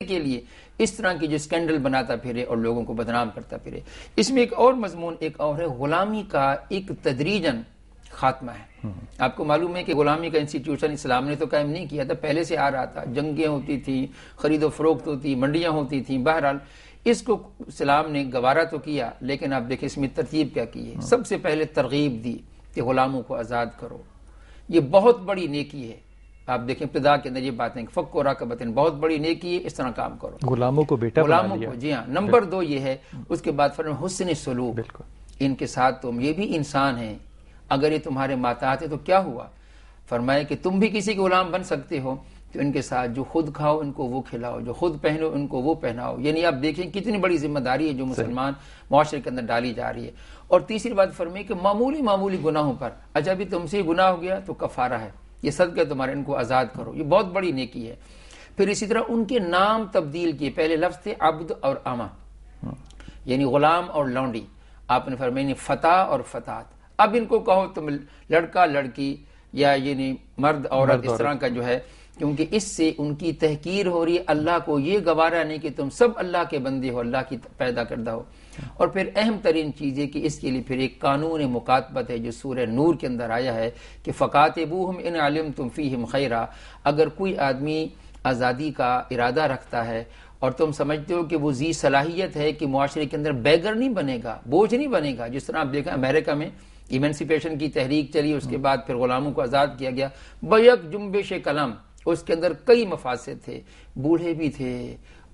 کے لیے اس طرح کی جو اسکینڈل بناتا پھرے اور لوگوں کو بدنام کرتا پھرے. اس میں ایک اور مضمون ایک اور ہے، غلامی کا ایک تدریجاً خاتمہ ہے. آپ کو معلوم ہے کہ غلامی کا انسٹیٹیوشن اسلام نے تو قائم نہیں کیا تھا، پہلے سے آ رہا تھا، جنگیں ہوتی تھی، خرید و فروخت ہوتی، منڈیاں ہوتی تھیں. بہرحال اس کو اسلام نے گوارا تو کیا، لیکن آپ دیکھیں اس میں ترتیب کیا کی ہے. سب سے پہلے ترغیب دی کہ غلاموں کو آزاد کرو. یہ بہت بڑی نیکی ہے. آپ دیکھیں ابتدا کے اندر یہ باتیں فک و رقبۃ، بہت بڑی نیکی ہے، اس طرح کام کرو. غلاموں کو بیٹا بنا لیا. جی ہاں. نمبر 2 یہ ہے، اس کے بعد فرمایا حسن سلوک. بالکل. ان کے ساتھ تم، یہ بھی انسان ہیں، اگر یہ تمہارے ماتحت ہے تو کیا ہوا. فرمایا کہ تم بھی کسی کے غلام بن سکتے ہو، تو ان کے ساتھ جو خود کھاؤ ان کو وہ کھلاؤ، جو خود پہنو ان کو وہ پہناؤ. یعنی آپ دیکھیں کتنی بڑی ذمہ داری ہے جو مسلمان معاشرے کے اندر ڈالی جا رہی ہے. اور تیسری بات فرمائی کہ معمولی گناہوں پر، اچھا بھی تم سے گناہ ہو گیا تو کفارہ ہے، یہ صدقہ تمہارے، ان کو آزاد کرو. یہ بہت بڑی نیکی ہے. پھر اسی طرح ان کے نام تبدیل کیے. پہلے لفظ تھے عبد اور امہ، یعنی غلام اور لونڈی. آپ نے فرمایا فتح اور فتات. اب ان کو کہو تم لڑکا لڑکی یا یعنی مرد عورت، اس طرح کا جو ہے، کیونکہ اس سے ان کی تحقیر ہو رہی ہے. اللہ کو یہ گوارا نہیں کہ تم سب اللہ کے بندے ہو، اللہ کی پیدا کردہ ہو. اور پھر اہم ترین چیز ہے کہ اس کے لیے پھر ایک قانون مکاتبت ہے جو سورہ نور کے اندر آیا ہے کہ فَقَاتِبُوهُمْ إِنْ عَلِمْتُمْ فِيهِمْ خَيْرًا. اگر کوئی آدمی آزادی کا ارادہ رکھتا ہے اور تم سمجھتے ہو کہ وہ ذی صلاحیت ہے کہ معاشرے کے اندر بیگر نہیں بنے گا، بوجھ نہیں بنے گا. جس طرح آپ دیکھیں امریکہ میں ایمنسیپیشن کی تحریک چلی، اس کے بعد پھر غلاموں کو آزاد کیا گیا بیک جنبش قلم. اس کے اندر کئی مفاسد تھے، بوڑھے بھی تھے،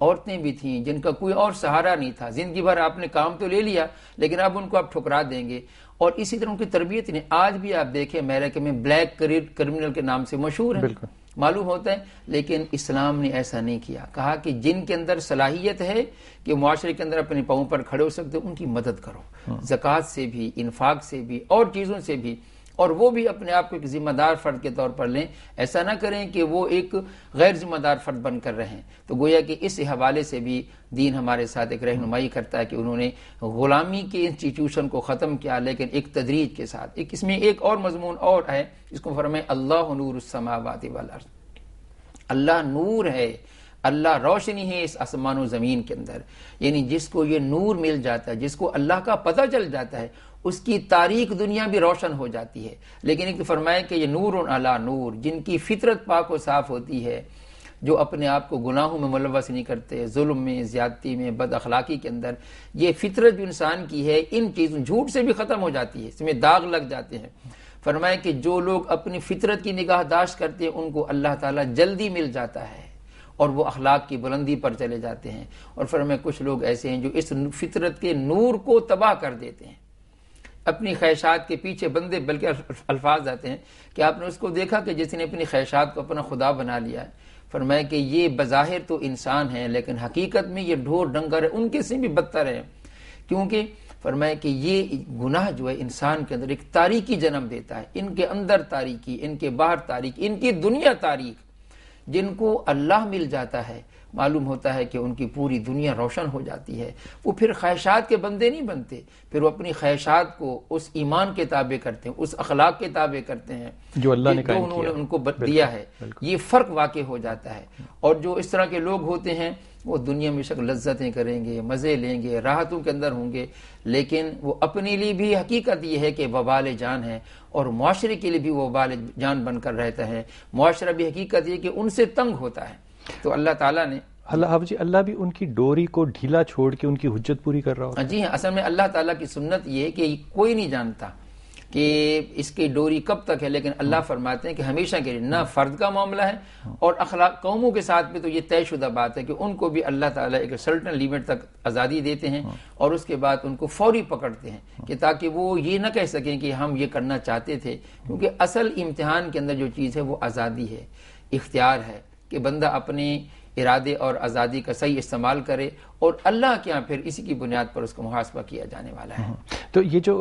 عورتیں بھی تھیں جن کا کوئی اور سہارا نہیں تھا. زندگی بھر آپ نے کام تو لے لیا لیکن اب ان کو آپ ٹھکرا دیں گے. اور اسی طرح ان کی تربیت نہیں. آج بھی آپ دیکھیں امریکہ میں بلیک کرمنل کے نام سے مشہور ہیں، معلوم ہوتا ہے. لیکن اسلام نے ایسا نہیں کیا. کہا کہ جن کے اندر صلاحیت ہے کہ معاشرے کے اندر اپنے پاؤں پر کھڑے ہو سکتے ان کی مدد کرو، زکوٰۃ سے بھی، انفاق سے بھی، اور چیزوں سے بھی. اور وہ بھی اپنے آپ کو ایک ذمہ دار فرد کے طور پر لیں. ایسا نہ کریں کہ وہ ایک غیر ذمہ دار فرد بن کر رہیں. تو گویا کہ اس حوالے سے بھی دین ہمارے ساتھ ایک رہنمائی کرتا ہے کہ انہوں نے غلامی کے انسٹیٹیوشن کو ختم کیا، لیکن ایک تدریج کے ساتھ. اس میں ایک اور مضمون اور ہے، اس کو فرمائے اللہ نور السماوات والارض. اللہ نور ہے، اللہ روشنی ہے اس آسمان و زمین کے اندر. یعنی جس کو یہ نور مل جاتا ہے، جس کو اللہ کا پتہ چل جاتا ہے، اس کی تاریک دنیا بھی روشن ہو جاتی ہے. لیکن ایک تو فرمایا کہ یہ نور علی نور، جن کی فطرت پاک و صاف ہوتی ہے، جو اپنے آپ کو گناہوں میں ملوث نہیں کرتے، ظلم میں، زیادتی میں، بد اخلاقی کے اندر. یہ فطرت جو انسان کی ہے ان چیزوں، جھوٹ سے بھی ختم ہو جاتی ہے، اس میں داغ لگ جاتے ہیں. فرمایا کہ جو لوگ اپنی فطرت کی نگہداشت کرتے ہیں ان کو اللہ تعالیٰ جلدی مل جاتا ہے اور وہ اخلاق کی بلندی پر چلے جاتے ہیں. اور فرمایا کچھ لوگ ایسے ہیں جو اس فطرت کے نور کو تباہ کر دیتے ہیں، اپنی خواہشات کے پیچھے بندے. بلکہ الفاظ آتے ہیں کہ آپ نے اس کو دیکھا کہ جس نے اپنی خواہشات کو اپنا خدا بنا لیا ہے. فرمایا کہ یہ بظاہر تو انسان ہے لیکن حقیقت میں یہ ڈھور ڈنگر ہے، ان کے سے بھی بدتر ہے. کیونکہ فرمایا کہ یہ گناہ جو ہے انسان کے اندر ایک تاریکی جنم دیتا ہے. ان کے اندر تاریکی، ان کے باہر تاریکی، ان کی دنیا تاریک. جن کو اللہ مل جاتا ہے معلوم ہوتا ہے کہ ان کی پوری دنیا روشن ہو جاتی ہے. وہ پھر خواہشات کے بندے نہیں بنتے، پھر وہ اپنی خواہشات کو اس ایمان کے تابع کرتے ہیں، اس اخلاق کے تابع کرتے ہیں جو اللہ نے انہوں نے ان کو دیا ہے. یہ فرق واقع ہو جاتا ہے. اور جو اس طرح کے لوگ ہوتے ہیں وہ دنیا میں شک لذتیں کریں گے، مزے لیں گے، راحتوں کے اندر ہوں گے، لیکن وہ اپنے لیے بھی حقیقت یہ ہے کہ وبال جان ہے اور معاشرے کے لیے بھی وہ وبال جان بن کر رہتا ہے. معاشرہ بھی حقیقت یہ کہ ان سے تنگ ہوتا ہے. تو اللہ تعالیٰ نے اللہ بھی ان کی ڈوری کو ڈھیلا چھوڑ کے ان کی حجت پوری کر رہا ہوتا ہے. جی ہاں، اصل میں اللہ تعالیٰ کی سنت یہ ہے کہ کوئی نہیں جانتا کہ اس کی ڈوری کب تک ہے، لیکن اللہ فرماتے ہیں کہ ہمیشہ کے لیے. نہ فرد کا معاملہ ہے اور اخلاق قوموں کے ساتھ بھی تو یہ طے شدہ بات ہے کہ ان کو بھی اللہ تعالیٰ ایک سرٹن لیمٹ تک آزادی دیتے ہیں اور اس کے بعد ان کو فوری پکڑتے ہیں کہ تاکہ وہ یہ نہ کہہ سکیں کہ ہم یہ کرنا چاہتے تھے. کیونکہ اصل امتحان کے اندر جو چیز ہے وہ آزادی ہے، اختیار ہے کہ بندہ اپنے ارادے اور آزادی کا صحیح استعمال کرے، اور اللہ کے یہاں پھر اسی کی بنیاد پر اس کو محاسبہ کیا جانے والا ہے. تو یہ جو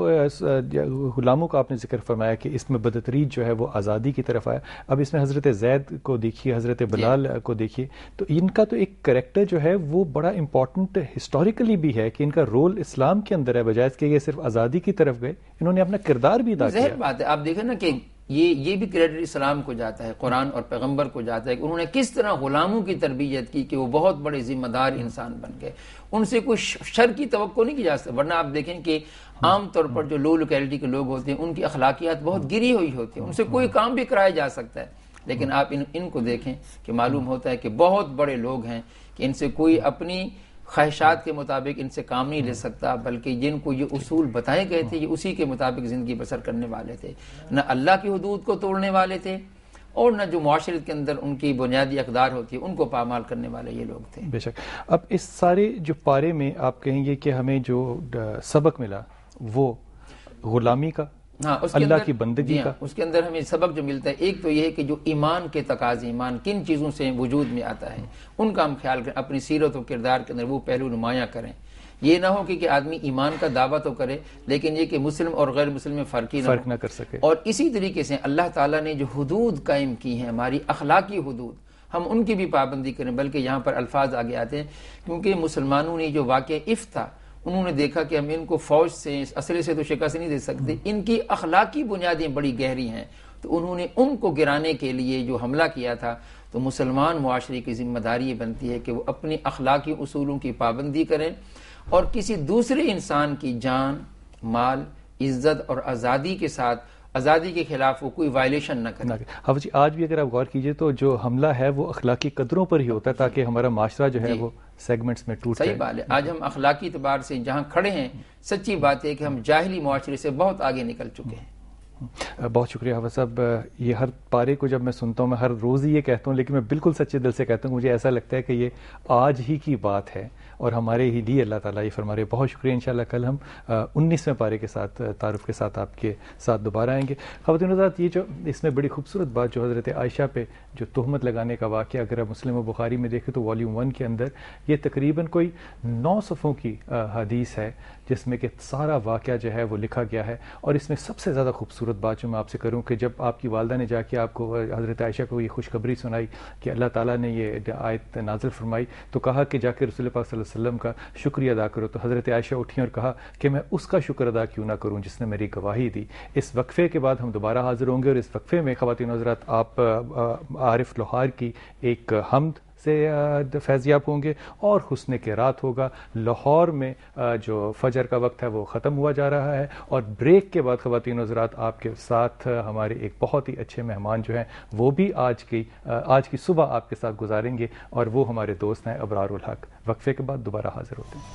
غلاموں کا آپ نے ذکر فرمایا کہ اس میں بدتریج جو ہے وہ آزادی کی طرف آیا. اب اس میں حضرت زید کو دیکھیے، حضرت بلال کو دیکھیے، تو ان کا تو ایک کریکٹر جو ہے وہ بڑا امپورٹنٹ ہسٹوریکلی بھی ہے کہ ان کا رول اسلام کے اندر ہے، بجائے کہ یہ صرف آزادی کی طرف گئے، انہوں نے اپنا کردار بھی ادا کیا. ظاہر بات ہے، آپ دیکھیں نا کہ یہ بھی کریڈٹ اسلام کو جاتا ہے، قرآن اور پیغمبر کو جاتا ہے کہ انہوں نے کس طرح غلاموں کی تربیت کی کہ وہ بہت بڑے ذمہ دار انسان بن گئے. ان سے کوئی شر کی توقع نہیں کی جا سکتی، ورنہ آپ دیکھیں کہ عام طور پر جو لو لوکیلٹی کے لوگ ہوتے ہیں ان کی اخلاقیات بہت گری ہوئی ہوتی ہیں، ان سے کوئی کام بھی کرایا جا سکتا ہے. لیکن آپ ان کو دیکھیں کہ معلوم ہوتا ہے کہ بہت بڑے لوگ ہیں کہ ان سے کوئی اپنی خواہشات کے مطابق ان سے کام نہیں لے سکتا، بلکہ جن کو یہ اصول بتائے گئے تھے یہ اسی کے مطابق زندگی بسر کرنے والے تھے. نہ اللہ کی حدود کو توڑنے والے تھے اور نہ جو معاشرت کے اندر ان کی بنیادی اقدار ہوتی ہے ان کو پامال کرنے والے یہ لوگ تھے. بے شک. اب اس سارے جو پارے میں آپ کہیں گے کہ ہمیں جو سبق ملا وہ غلامی کا، اللہ کی بندگی کا، اس کے اندر ہمیں سبق جو ملتا ہے ایک تو یہ ہے کہ جو ایمان کے تقاضے، ایمان کن چیزوں سے وجود میں آتا ہے ان کا ہم خیال کریں، اپنی سیرت و کردار کے اندر وہ پہلو نمایاں کریں. یہ نہ ہو کہ آدمی ایمان کا دعویٰ تو کرے لیکن یہ کہ مسلم اور غیر مسلم میں فرق نہ کر سکے. اور اسی طریقے سے اللہ تعالیٰ نے جو حدود قائم کی ہیں، ہماری اخلاقی حدود، ہم ان کی بھی پابندی کریں. بلکہ یہاں پر الفاظ آگے آتے ہیں کیونکہ مسلمانوں نے جو واقعہ افت تھا انہوں نے دیکھا کہ ہم ان کو فوج سے اسلحے سے تو شکست نہیں دے سکتے، ان کی اخلاقی بنیادیں بڑی گہری ہیں، تو انہوں نے ان کو گرانے کے لیے جو حملہ کیا تھا. تو مسلمان معاشرے کی ذمہ داری بنتی ہے کہ وہ اپنی اخلاقی اصولوں کی پابندی کریں اور کسی دوسرے انسان کی جان، مال، عزت اور آزادی کے ساتھ آزادی کے خلاف وہ کوئی وائلیشن نہ کرے. حافظ جی آج بھی اگر آپ غور کیجئے تو جو حملہ ہے وہ اخلاقی قدروں پر ہی ہوتا ہے تاکہ ہمارا معاشرہ جو ہے وہ سیگمنٹس میں ٹوٹ جائے. صحیح بات ہے. آج ہم اخلاقی اعتبار سے جہاں کھڑے ہیں سچی بات ہے کہ ہم جاہلی معاشرے سے بہت آگے نکل چکے ہیں. بہت شکریہ حافظ صاحب. یہ ہر پارے کو جب میں سنتا ہوں میں ہر روز ہی یہ کہتا ہوں، لیکن میں بالکل سچے دل سے کہتا ہوں، مجھے ایسا لگتا ہے کہ یہ آج ہی کی بات ہے اور ہمارے ہی لیے اللہ تعالیٰ یہ فرما رہے. بہت شکریہ. انشاءاللہ کل ہم 19ویں پارے کے ساتھ تعارف کے ساتھ آپ کے ساتھ دوبارہ آئیں گے. خواتین حضرات یہ جو اس میں بڑی خوبصورت بات جو حضرت عائشہ پہ جو تہمت لگانے کا واقعہ اگر آپ مسلم و بخاری میں دیکھیں تو والیوم 1 کے اندر یہ تقریباً کوئی 9 صفحوں کی حدیث ہے جس میں کہ سارا واقعہ جو ہے وہ لکھا گیا ہے. اور اس میں سب سے زیادہ خوبصورت بات جو میں آپ سے کروں کہ جب آپ کی والدہ نے جا کے آپ کو حضرت عائشہ کو یہ خوشخبری سنائی کہ اللہ تعالیٰ نے یہ آیت نازل فرمائی تو کہا کہ جا کے رسول پاک صلی اللہ علیہ وسلم کا شکریہ ادا کرو. تو حضرت عائشہ اٹھیں اور کہا کہ میں اس کا شکر ادا کیوں نہ کروں جس نے میری گواہی دی. اس وقفے کے بعد ہم دوبارہ حاضر ہوں گے اور اس وقفے میں خواتین حضرات آپ عارف لوہار کی ایک حمد سے فیضیاب ہوں گے اور حسن قرات ہوگا. لاہور میں جو فجر کا وقت ہے وہ ختم ہوا جا رہا ہے اور بریک کے بعد خواتین حضرات آپ کے ساتھ ہمارے ایک بہت ہی اچھے مہمان جو ہیں وہ بھی آج کی صبح آپ کے ساتھ گزاریں گے اور وہ ہمارے دوست ہیں ابرار الحق. وقفے کے بعد دوبارہ حاضر ہوتے ہیں.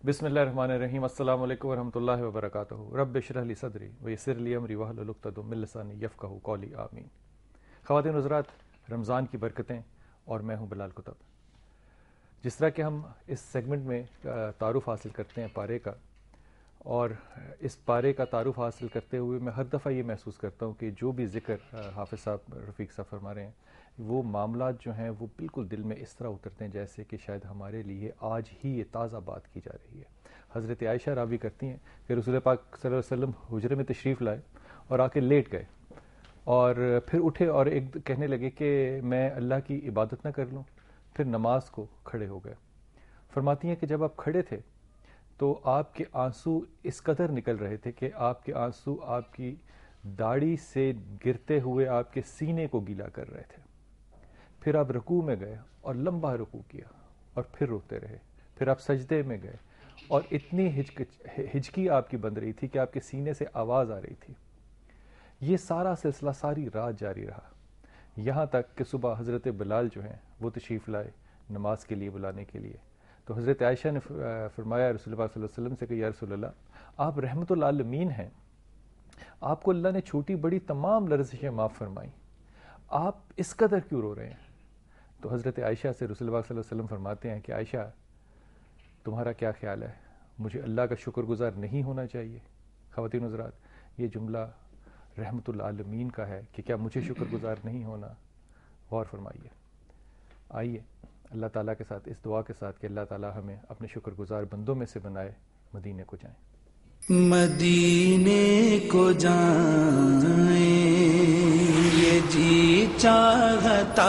بسم اللہ الرحمن الرحیم. السلام علیکم ورحمۃ اللہ وبرکاتہ. رب اشرح لی صدری ویسر لی امری واحلل عقدۃ من لسانی یفقہوا قولی. آمین. خواتین حضرات رمضان کی برکتیں اور میں ہوں بلال کتب. جس طرح کہ ہم اس سیگمنٹ میں تعارف حاصل کرتے ہیں پارے کا اور اس پارے کا تعارف حاصل کرتے ہوئے میں ہر دفعہ یہ محسوس کرتا ہوں کہ جو بھی ذکر حافظ صاحب رفیق صاحب فرما رہے ہیں وہ معاملات جو ہیں وہ بالکل دل میں اس طرح اترتے ہیں جیسے کہ شاید ہمارے لیے آج ہی یہ تازہ بات کی جا رہی ہے. حضرت عائشہ راوی کرتی ہیں کہ رسول پاک صلی اللہ علیہ وسلم حجرے میں تشریف لائے اور آ کے لیٹ گئے اور پھر اٹھے اور ایک کہنے لگے کہ میں اللہ کی عبادت نہ کر لوں. پھر نماز کو کھڑے ہو گئے. فرماتی ہیں کہ جب آپ کھڑے تھے تو آپ کے آنسو اس قدر نکل رہے تھے کہ آپ کے آنسو آپ کی داڑھی سے گرتے ہوئے آپ کے سینے کو گیلا کر رہے تھے. پھر آپ رکوع میں گئے اور لمبا رکوع کیا اور پھر روتے رہے. پھر آپ سجدے میں گئے اور اتنی ہچکی آپ کی بند رہی تھی کہ آپ کے سینے سے آواز آ رہی تھی. یہ سارا سلسلہ ساری رات جاری رہا یہاں تک کہ صبح حضرت بلال جو ہیں وہ تشریف لائے نماز کے لیے بلانے کے لیے. تو حضرت عائشہ نے فرمایا رسول اللہ صلی اللہ علیہ وسلم سے کہ یا رسول اللہ آپ رحمت للعالمین ہیں، آپ کو اللہ نے چھوٹی بڑی تمام لرزشیں معاف فرمائیں، آپ اس قدر کیوں رو رہے ہیں؟ تو حضرت عائشہ سے رسول اللہ صلی اللہ علیہ وسلم فرماتے ہیں کہ عائشہ تمہارا کیا خیال ہے، مجھے اللہ کا شکر گزار نہیں ہونا چاہیے؟ خواتین حضرات یہ جملہ رحمت للعالمین کا ہے کہ کیا مجھے شکر گزار نہیں ہونا؟ غور فرمائیے. آئیے اللہ تعالیٰ کے ساتھ اس دعا کے ساتھ کہ اللہ تعالیٰ ہمیں اپنے شکر گزار بندوں میں سے بنائے مدینے کو جائیں. مدینے کو جائیں جی چاہتا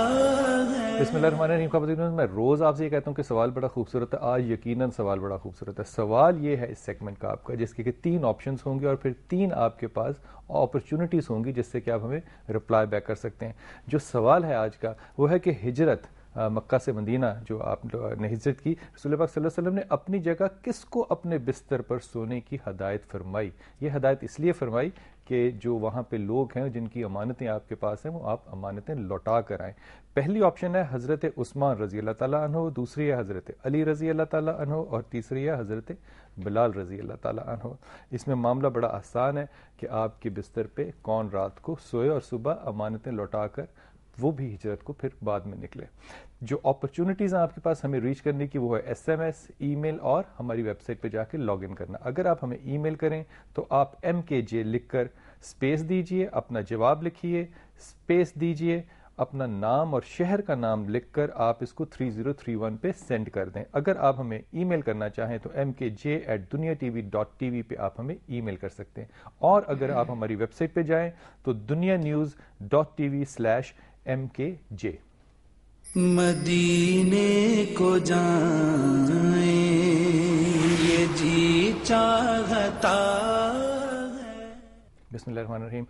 ہے. بسم اللہ الرحمن الرحیم. خواتین میں روز آپ سے یہ کہتا ہوں کہ سوال بڑا خوبصورت ہے. آج یقیناً سوال بڑا خوبصورت ہے. سوال یہ ہے اس سیگمنٹ کا آپ کا جس کے کہ 3 آپشنز ہوں گے اور پھر 3 آپ کے پاس اپرچونٹیز ہوں گی جس سے کہ آپ ہمیں رپلائی بیک کر سکتے ہیں. جو سوال ہے آج کا وہ ہے کہ ہجرت مکہ سے مدینہ جو آپ نے ہجرت کی، رسول پاک صلی اللہ علیہ وسلم نے اپنی جگہ کس کو اپنے بستر پر سونے کی ہدایت فرمائی؟ یہ ہدایت اس لیے فرمائی کہ جو وہاں پہ لوگ ہیں جن کی امانتیں آپ کے پاس ہیں وہ آپ امانتیں لوٹا کر آئیں. پہلی آپشن ہے حضرت عثمان رضی اللہ تعالیٰ عنہ، دوسری ہے حضرت علی رضی اللہ تعالیٰ عنہ اور تیسری ہے حضرت بلال رضی اللہ تعالیٰ عنہ. اس میں معاملہ بڑا آسان ہے کہ آپ کے بستر پہ کون رات کو سوئے اور صبح امانتیں لوٹا کر وہ بھی ہجرت کو پھر بعد میں نکلے. جو اپرچونٹیز ہیں آپ کے پاس ہمیں ریچ کرنے کی وہ ہے SMS، ای میل اور ہماری ویب سائٹ پہ جا کے لاگ ان کرنا. اگر آپ ہمیں ای میل کریں تو آپ MKJ لکھ کر اسپیس دیجئے، اپنا جواب لکھیے، اسپیس دیجئے، اپنا نام اور شہر کا نام لکھ کر آپ اس کو 3031 پہ سینڈ کر دیں. اگر آپ ہمیں ای میل کرنا چاہیں تو mkj@duniatv.tv پہ آپ ہمیں ای میل کر سکتے ہیں. اور اگر آپ ہماری ویب سائٹ پہ جائیں تو dunianews.tv/mkj. مدینے کو جائیں یہ جی چاہتا ہے. بسم اللہ الرحمن الرحیم.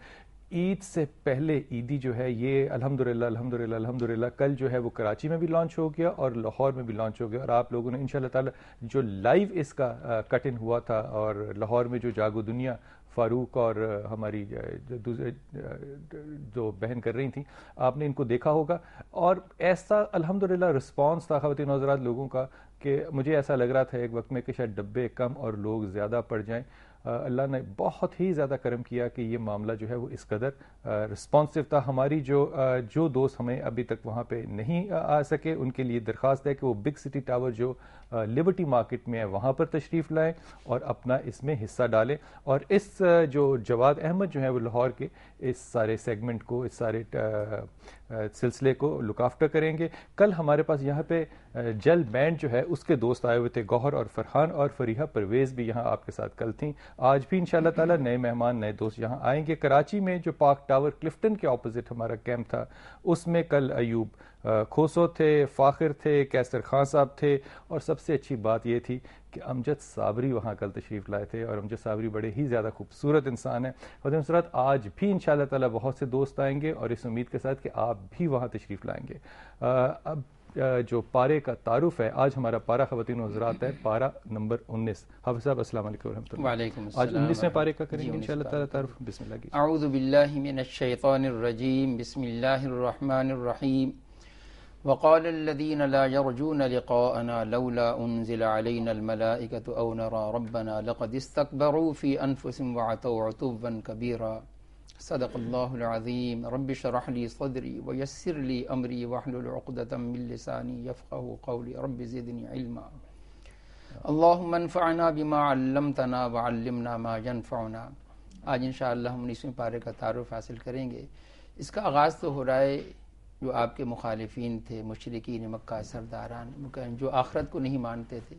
عید سے پہلے عیدی جو ہے یہ الحمدللہ کل جو ہے وہ کراچی میں بھی لانچ ہو گیا اور لاہور میں بھی لانچ ہو گیا. اور آپ لوگوں نے انشاءاللہ تعالی جو لائیو اس کا کٹ ان ہوا تھا اور لاہور میں جو جاگو دنیا فاروق اور ہماری جو بہن کر رہی تھیں آپ نے ان کو دیکھا ہوگا. اور ایسا الحمدللہ رسپانس تھا خواتین و حضرات لوگوں کا کہ مجھے ایسا لگ رہا تھا ایک وقت میں کہ شاید ڈبے کم اور لوگ زیادہ پڑ جائیں. اللہ نے بہت ہی زیادہ کرم کیا کہ یہ معاملہ جو ہے وہ اس قدر رسپانسو تھا. ہماری جو دوست ہمیں ابھی تک وہاں پہ نہیں آ سکے ان کے لیے درخواست ہے کہ وہ بگ سٹی ٹاور جو لبرٹی مارکیٹ میں ہے وہاں پر تشریف لائیں اور اپنا اس میں حصہ ڈالیں. اور اس جو جواد احمد جو ہے وہ لاہور کے اس سارے سیگمنٹ کو، اس سارے سلسلے کو لک آفٹر کریں گے. کل ہمارے پاس یہاں پہ جل بینڈ جو ہے اس کے دوست آئے ہوئے تھے، گوہر اور فرحان اور فریحہ پرویز بھی یہاں آپ کے ساتھ کل تھیں. آج بھی انشاءاللہ تعالی نئے مہمان نئے دوست یہاں آئیں گے. کراچی میں جو پارک ٹاور کلفٹن کے اپوزٹ ہمارا کیمپ تھا اس میں کل ایوب کھوسو تھے، فاخر تھے، کیسر خان صاحب تھے اور سب سے اچھی بات یہ تھی کہ امجد صابری وہاں کل تشریف لائے تھے. اور امجد صابری بڑے ہی زیادہ خوبصورت انسان ہیں. خاتون حضرات آج بھی انشاءاللہ تعالی بہت سے دوست آئیں گے اور اس امید کے ساتھ کہ آپ بھی وہاں تشریف لائیں گے. اب جو پارے کا تعارف ہے، آج ہمارا پارا خواتین و حضرات ہے پارا نمبر 19. حافظ صاحب السلام علیکم ورحمۃ اللہ. وعلیکم السلام. آج 19ویں پارے کا کریں گے انشاءاللہ تعالی تعارف. بسم اللہ کیجیے. اعوذ باللہ من الشیطان الرجیم. بسم اللہ الرحمن الرحیم. وقال الذين لا يرجون لقاءنا لولا انزل علينا الملائكة او نرى ربنا لقد استكبروا في انفسهم وعتوا عتوا كبيرا. صدق الله العظيم. رب اشرح لي صدري ويسر لي امري واحلل عقدة من لساني يفقهوا قولي. رب زدني علما. اللهم انفعنا بما علمتنا وعلمنا ما ينفعنا. آج انشاءاللہ ہم 19ویں پارے کا تعارف حاصل کریں گے. اس کا آغاز تو ہو رہا ہے جو آپ کے مخالفین تھے، مشرکین مکہ، سرداران جو آخرت کو نہیں مانتے تھے،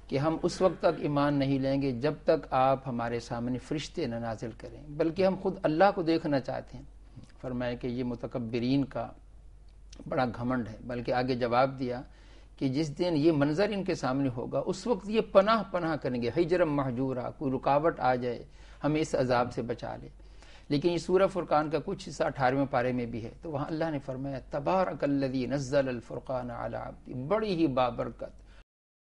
کہ ہم اس وقت تک ایمان نہیں لیں گے جب تک آپ ہمارے سامنے فرشتے نہ نازل کریں، بلکہ ہم خود اللہ کو دیکھنا چاہتے ہیں. فرمایا کہ یہ متکبرین کا بڑا گھمنڈ ہے. بلکہ آگے جواب دیا کہ جس دن یہ منظر ان کے سامنے ہوگا اس وقت یہ پناہ کریں گے، حجرم محجورا، کوئی رکاوٹ آ جائے ہمیں اس عذاب سے بچا لے. لیکن یہ سورہ فرقان کا کچھ حصہ 18ویں پارے میں بھی ہے، تو وہاں اللہ نے فرمایا تبارک الذی نزل الفرقان علی عبدہ، بڑی ہی بابرکت